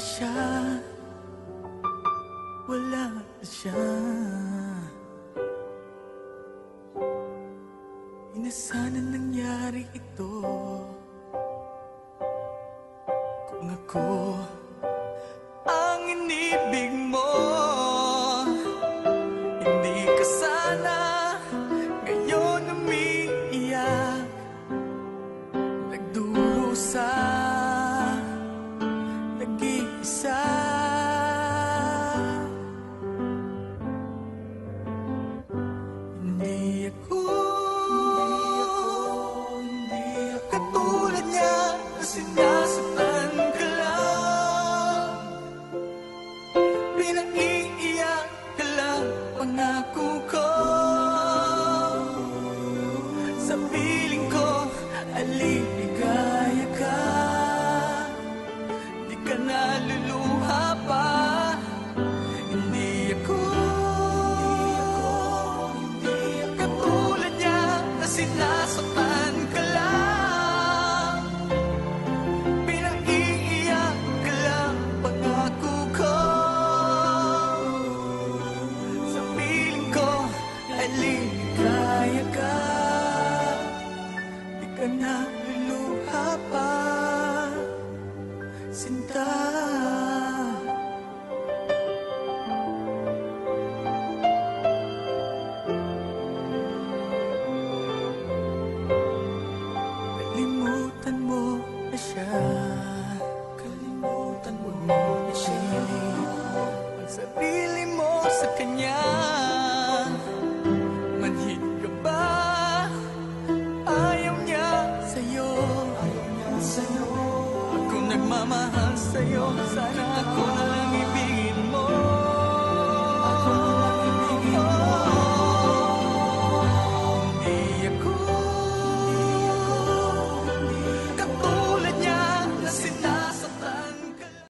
siya, wala na siya. Ina sana nangyari ito kung ako ang inibig mo. Hindi ka sana ngayon umiiyak, nagdurusa, nag-iisa. Hindi ako katulad niya na sinasaktan ka lang, pinag-iiyak ka lang, pangako ko. Sa piling ko, aliligaya ka, di ka naluluha pa. Hindi ako katulad niya na sinasaktan ka lang, pinag-iiyak ka lang, pangako ko. Sa piling ko, aliligaya ka, di ka naluluha pa, sinta. Kalimutan mo na siya, kalimutan mo na siya. Pagsabili mo sa kanya, manhid ka ba? Ayaw niya sa'yo, ayaw niya sa'yo. Ako nagmamahal sa'yo, sana ako na lang ibig